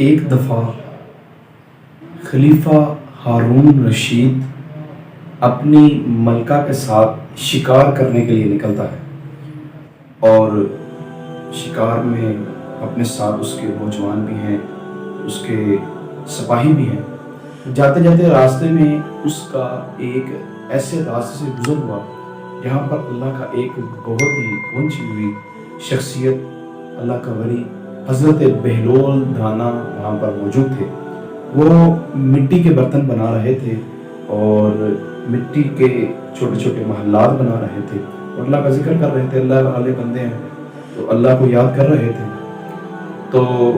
ایک دفعہ خلیفہ ہارون رشید اپنی ملکہ کے ساتھ شکار کرنے کے لیے نکلتا ہے، اور شکار میں اپنے ساتھ اس کے نوجوان بھی ہیں، اس کے سپاہی بھی ہیں۔ جاتے جاتے راستے میں اس کا ایک ایسے راستے سے گزر ہوا جہاں پر اللہ کا ایک بہت ہی پہنچی ہوئی شخصیت، اللہ کا ولی حضرت بہلول دانا وہاں پر موجود تھے۔ وہ مٹی کے برتن بنا رہے تھے اور مٹی کے چھوٹے چھوٹے محلات بنا رہے تھے اور اللہ کا ذکر کر رہے تھے۔ اللہ والے بندے ہیں تو اللہ کو یاد کر رہے تھے۔ تو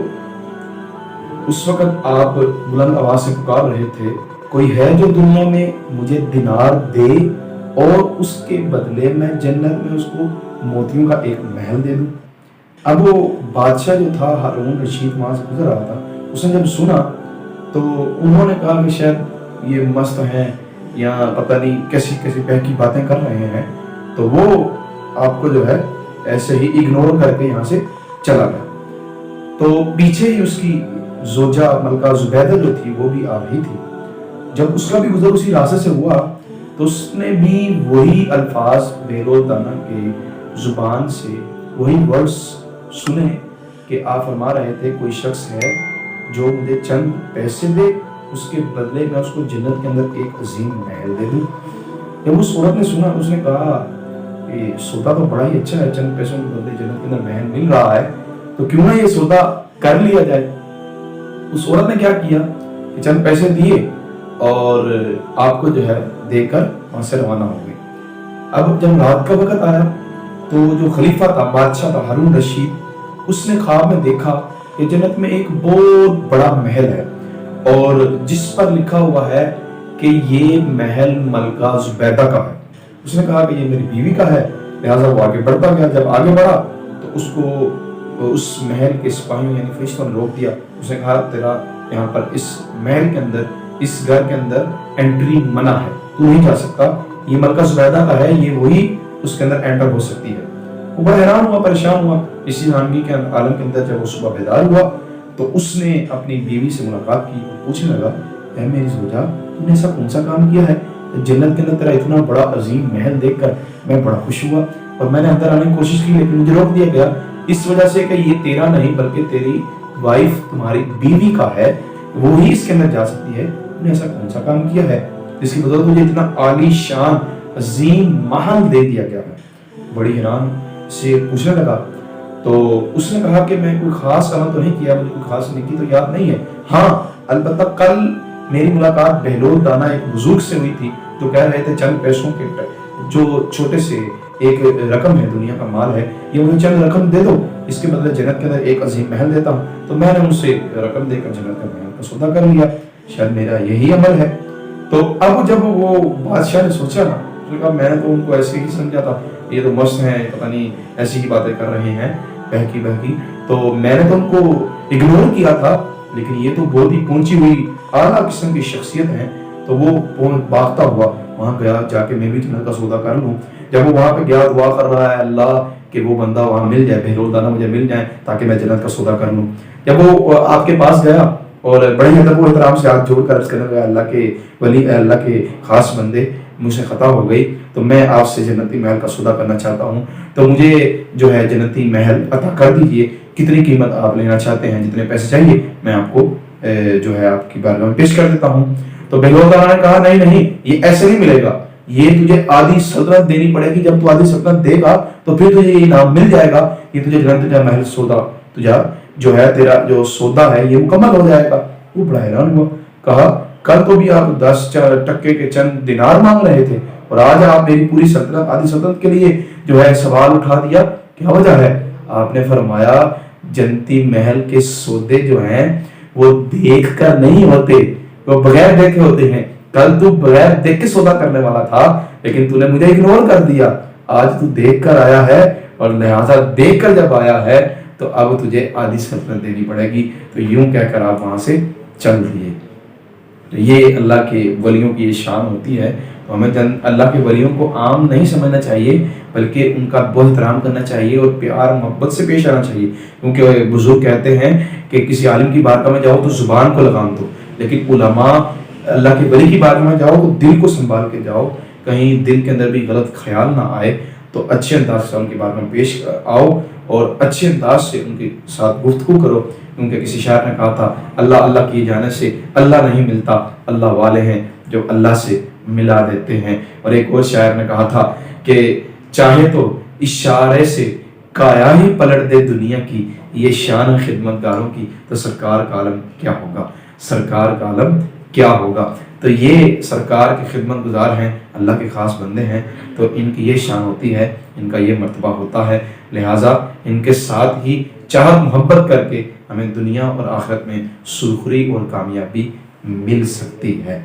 اس وقت آپ بلند آواز سے پکار رہے تھے، کوئی ہے جو دنیا میں مجھے دینار دے اور اس کے بدلے میں جنت میں اس کو موتیوں کا ایک محل دے دوں۔ اب وہ بادشاہ جو تھا ہارون رشید وہاں سے گزر رہا تھا، اس نے جب سنا تو انہوں نے کہا کہ شاید یہ مست ہیں یا پتہ نہیں کیسی کیسی بہکی باتیں کر رہے ہیں، تو وہ آپ کو جو ہے ایسے ہی اگنور کر کے یہاں سے چلا گیا۔ تو پیچھے ہی اس کی زوجہ ملکہ زبیدہ جو تھی وہ بھی آ رہی تھی۔ جب اس کا بھی گزر اسی راستے سے ہوا تو اس نے بھی وہی الفاظ بہلول دانا کے زبان سے وہی ورڈز سنے کہ آپ فرما رہے تھے کوئی شخص ہے جو مجھے چند پیسے دے، اس کے بدلے میں اس کو جنت کے اندر ایک عظیم محل دے دوں۔ جب اس عورت نے سنا اس نے کہا کہ سودا تو بڑا ہی اچھا ہے، چند پیسوں کے بدلے جنت کے اندر محل مل رہا ہے، تو کیوں نہ یہ سودا کر لیا جائے۔ اس عورت نے کیا کیا کہ چند پیسے دیے اور آپ کو جو ہے دے کر وہاں سے روانہ ہو گئے۔ اب جب رات کا وقت آیا تو جو خلیفہ تھا، بادشاہ تھا ہارون رشید، اس نے خواب میں دیکھا کہ جنت میں ایک بہت بڑا محل ہے اور جس پر لکھا ہوا ہے کہ یہ محل ملکہ زبیدہ کا ہے۔ اس نے کہا کہ یہ میری بیوی کا ہے، لہٰذا وہ آگے بڑھتا گیا۔ جب آگے بڑھا تو اس کو اس محل کے سپاہیوں یعنی فرشتوں نے روک دیا۔ اس نے کہا تیرا یہاں پر اس محل کے اندر، اس گھر کے اندر انٹری منع ہے، تو نہیں جا سکتا، یہ ملکہ زبیدہ کا ہے، یہ وہی اس کے اندر انٹر ہو سکتی ہے۔ وہ بڑا حیران ہوا، پریشان ہوا۔ اسی حیرانگی کے عالم کے اندر جب وہ صبح بیدار ہوا تو اس نے اپنی بیوی سے ملاقات کی، پوچھنے لگا اے میری زوجہ، تم نے ایسا کون سا کام کیا ہے؟ جنت کے اندر تیرا اتنا بڑا عظیم محل دیکھ کر میں بڑا خوش ہوا اور میں نے اندر آنے کی کوشش کی لیکن مجھے روک دیا گیا، اس وجہ سے کہ یہ تیرا نہیں بلکہ تیری وائف تمہاری بیوی کا ہے، وہی اس کے اندر جا سکتی ہے۔ تم نے ایسا کون سا کام کیا ہے جس کی بدولت مجھے اتنا عالی شان عظیم محل دے دیا گیا ہے؟ بڑی حیران سے پوچھنے لگا تو اس نے کہا کہ میں کوئی خاص عمل تو نہیں کیا، مجھے کوئی خاص نیکی تو یاد نہیں ہے، ہاں البتہ کل میری ملاقات بہلول دانا ایک بزرگ سے ہوئی تھی جو کہہ رہے تھے چند پیسوں کے جو چھوٹے سے ایک رقم ہے، دنیا کا مال ہے، یہ مجھے چند رقم دے دو، اس کے بدلے جنت کے اندر ایک عظیم محل دیتا ہوں۔ تو میں نے ان سے رقم دے کر جنت کا محل کا سودا کر لیا، شاید میرا یہی عمل ہے۔ تو اب جب وہ بادشاہ نے سوچا نا، اس نے کہا میں نے تو ان کو ایسے ہی سمجھا تھا، یہ تو مست ہیں، پتہ نہیں ایسی ہی باتیں کر رہے ہیں بہکی بہکی، تو میں نے تو ان کو اگنور کیا تھا، لیکن یہ تو بہت ہی پہنچی ہوئی اعلیٰ قسم کی شخصیت ہیں۔ تو وہ بھاگتا ہوا وہاں گیا، جا کے میں بھی جنت کا سودا کر لوں۔ جب وہ وہاں پہ گیا دعا کر رہا ہے اللہ کہ وہ بندہ وہاں مل جائے، بہلول دانا مجھے مل جائے تاکہ میں جنت کا سودا کر لوں۔ جب وہ آپ کے پاس گیا اور بڑے ادب و احترام سے ہاتھ جوڑ کر عرض کرنے لگا اللہ کے ولی، اللہ کے خاص بندے، مجھ سے خطا ہو گئی تو میں آپ سے جنتی محل کا سودا کرنا چاہتا ہوں، تو مجھے جو ہے جنتی محل عطا کر دیجئے، کتنی قیمت آپ لینا چاہتے ہیں، جتنے پیسے چاہیے میں آپ کو جو ہے آپ کی بارگاہ میں پیش کر دیتا ہوں۔ تو بہلول دانا نے کہا نہیں، یہ ایسے نہیں ملے گا، یہ تجھے آدھی سلطنت دینی پڑے گی، جب تو آدھی سلطنت دے گا تو پھر تجھے یہ انعام مل جائے گا، یہ تجھے جنت کا محل سودا تجھا جو ہے تیرا جو سودا ہے یہ مکمل ہو جائے گا۔ وہ بڑا حیران ہوا، کہا کل تو بھی آپ 10 ٹکے کے چند دینار مانگ رہے تھے اور آج آپ میری پوری سلطنت، آدھی سلطنت کے لیے جو ہے سوال اٹھا دیا، کیا وجہ ہے؟ آپ نے فرمایا جنتی محل کے سودے جو ہیں وہ دیکھ کر نہیں ہوتے، وہ بغیر دیکھے ہوتے ہیں۔ کل تو بغیر دیکھ کے سودا کرنے والا تھا لیکن تو نے مجھے اگنور کر دیا، آج تو دیکھ کر آیا ہے اور لہٰذا دیکھ کر جب آیا ہے تو اب تجھے آدھی سلطنت دینی پڑے گی۔ تو یوں کہہ کر آپ وہاں سے چل دیے۔ تو یہ اللہ کے ولیوں کی یہ شان ہوتی ہے۔ تو ہمیں اللہ کے ولیوں کو عام نہیں سمجھنا چاہیے، بلکہ ان کا بہت احترام کرنا چاہیے اور پیار محبت سے پیش آنا چاہیے، کیونکہ بزرگ کہتے ہیں کہ کسی عالم کی بارگاہ میں جاؤ تو زبان کو لگام دو، لیکن علماء اللہ کے ولی کی بارگاہ میں جاؤ تو دل کو سنبھال کے جاؤ، کہیں دل کے اندر بھی غلط خیال نہ آئے، تو اچھے انداز سے ان کی بارگاہ میں پیش آؤ اور اچھے انداز سے ان کے ساتھ گفتگو کرو، کیونکہ کسی شاعر نے کہا تھا اللہ اللہ کیے جانے سے اللہ نہیں ملتا، اللہ والے ہیں جو اللہ سے ملا دیتے ہیں۔ اور ایک اور شاعر نے کہا تھا کہ چاہے تو اشارے سے کایا ہی پلٹ دے دنیا کی، یہ شان خدمت گاروں کی تو سرکار کا عالم کیا ہوگا، سرکار کا عالم کیا ہوگا۔ تو یہ سرکار کے خدمت گزار ہیں، اللہ کے خاص بندے ہیں، تو ان کی یہ شان ہوتی ہے، ان کا یہ مرتبہ ہوتا ہے، لہٰذا ان کے ساتھ ہی چاہت محبت کر کے ہمیں دنیا اور آخرت میں سرخری اور کامیابی مل سکتی ہے۔